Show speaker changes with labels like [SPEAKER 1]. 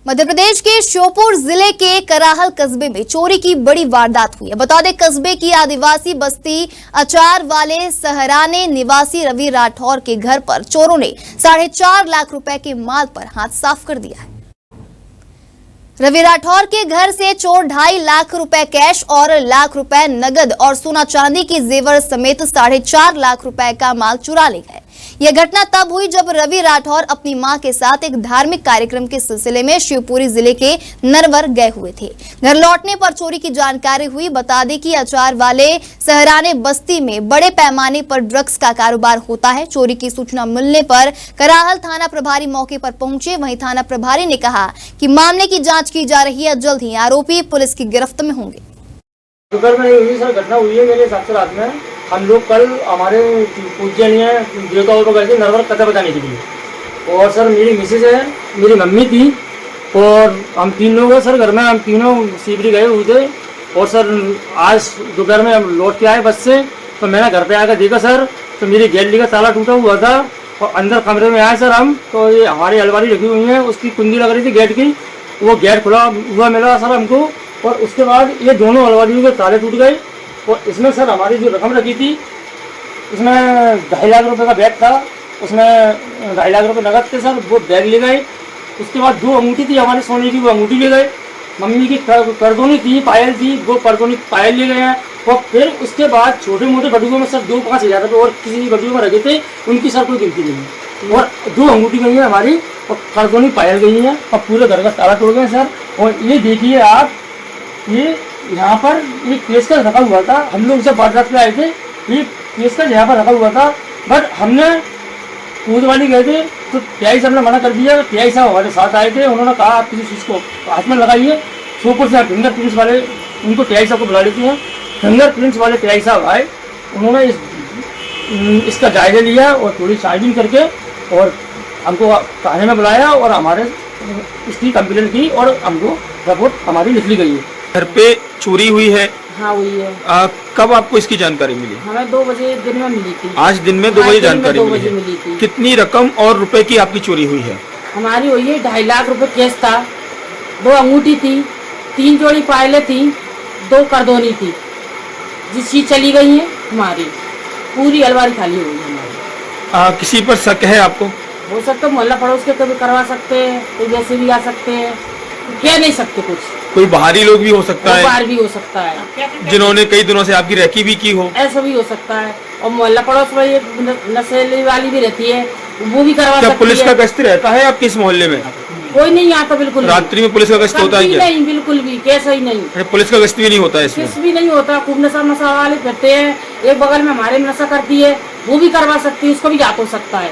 [SPEAKER 1] मध्य प्रदेश के श्योपुर जिले के कराहल कस्बे में चोरी की बड़ी वारदात हुई है। बता दें, कस्बे की आदिवासी बस्ती अचार वाले सहराने निवासी रवि राठौर के घर पर चोरों ने 4.5 लाख रुपए के माल पर हाथ साफ कर दिया है। रवि राठौर के घर से चोर 2.5 लाख रुपए कैश और लाख रुपए नगद और सोना चांदी की जेवर समेत 4.5 लाख रुपए का माल चुरा ले गए। यह घटना तब हुई जब रवि राठौर अपनी मां के साथ एक धार्मिक कार्यक्रम के सिलसिले में शिवपुरी जिले के नरवर गए हुए थे। घर लौटने पर चोरी की जानकारी हुई। बता दें कि अचार वाले सहराने बस्ती में बड़े पैमाने पर ड्रग्स का कारोबार होता है। चोरी की सूचना मिलने पर कराहल थाना प्रभारी मौके पर पहुंचे। वहीं थाना प्रभारी ने कहा कि मामले की जांच की जा रही है, जल्द ही आरोपी पुलिस की गिरफ्त में होंगे।
[SPEAKER 2] दोपहर में हुई सर घटना हुई है मेरे हिसाब से। रात में हम लोग कल हमारे पूजनीय देवताओं को गए थे नरवर कथा बताने के लिए, और सर मेरी मिसेज है, मेरी मम्मी थी और हम 3 लोग हैं सर घर में। हम तीनों शिवरी गए हुए थे और सर आज दोपहर में हम लौट के आए बस से, तो मैंने घर पे आकर देखा सर तो मेरी गैलरी का ताला टूटा हुआ था और अंदर कमरे में आए सर हम, तो ये हमारी अलमारी रखी हुई है, उसकी कुंडी लग रही थी गेट की, वो गेट खुला हुआ मिला सर हमको। और उसके बाद ये दोनों अलमारियों के ताले टूट गए और इसमें सर हमारी जो रकम रखी थी उसमें 2.5 लाख रुपए का बैग था, उसमें 2.5 लाख रुपए नगद थे सर, वो बैग ले गए। उसके बाद 2 अंगूठी थी हमारी सोने की, वो अंगूठी ले गए। मम्मी की करदोनी थी, पायल थी, वो करदोनी पायल ले गए हैं। और फिर उसके बाद छोटे मोटे बटुओं में सर 2-5 हज़ार रुपये और किसी बटुओं में रखे थे, उनकी सर कोई गिनती नहीं है। और 2 अंगूठी गई है हमारी और करदोनी पायल गई है और पूरे घर का ताला तोड़ गए सर। और ये देखिए आप, ये यहाँ पर एक पेशकश रखा हुआ था, हम लोग जब वारदात पे आए थे ये पेशकश यहाँ पर रखा हुआ था, बट हमने कोतवाली गए थे तो टीआई साहब ने मना कर दिया। टीआई साहब हमारे साथ आए थे, उन्होंने कहा आप किसी चीज़ को हाथ में लगाइए। श्योपुर से फिंगर प्रिंट्स वाले, उनको टीआई साहब को बुला लेते हैं, फिंगर प्रिंट्स वाले टीआई साहब आए, उन्होंने इसका जायजा लिया और थोड़ी साइडिंग करके और हमको थाने में बुलाया और हमारे इसकी कंप्लेंट की और हमको रिपोर्ट हमारी लिख ली गई है।
[SPEAKER 3] घर पे चोरी हुई है?
[SPEAKER 4] हाँ हुई है।
[SPEAKER 3] कब आपको इसकी जानकारी मिली?
[SPEAKER 4] हमें 2 बजे दिन में मिली थी।
[SPEAKER 3] आज दिन में 2 बजे जानकारी
[SPEAKER 4] मिली थी।
[SPEAKER 3] कितनी रकम और रुपए की आपकी चोरी हुई है?
[SPEAKER 4] हमारी हुई है 2.5 लाख रुपए कैश था, 2 अंगूठी थी, 3 जोड़ी पायलें थी, 2 करदोनी थी, जिस चीज चली गई है हमारी पूरी अलमारी खाली हुई है हमारी।
[SPEAKER 3] किसी पर शक है आपको?
[SPEAKER 4] हो सकता मोहल्ला पड़ोस के कभी करवा सकते हैं, तो जैसे भी आ सकते हैं, कह नहीं सकते कुछ।
[SPEAKER 3] कोई बाहरी लोग भी हो सकता है,
[SPEAKER 4] बाहर भी हो सकता है,
[SPEAKER 3] जिन्होंने कई दिनों से आपकी रेकी भी की हो,
[SPEAKER 4] ऐसा भी हो सकता है। और मोहल्ला पड़ोस में ये नशेली वाली भी रहती है, वो भी करवा सकती है।
[SPEAKER 3] पुलिस का गश्त रहता है आपके इस मोहल्ले में?
[SPEAKER 4] कोई नहीं आता बिल्कुल।
[SPEAKER 3] रात्रि में पुलिस का गश्त होता है क्या?
[SPEAKER 4] नहीं, बिल्कुल भी, कैसा ही नहीं।
[SPEAKER 3] पुलिस का गश्त भी नहीं होता है इसमें?
[SPEAKER 4] कुछ भी नहीं होता। खूब नशा वाले करते हैं, एक बगल में हमारे में नशा करती है, वो भी करवा सकती है, उसको भी याद हो सकता है।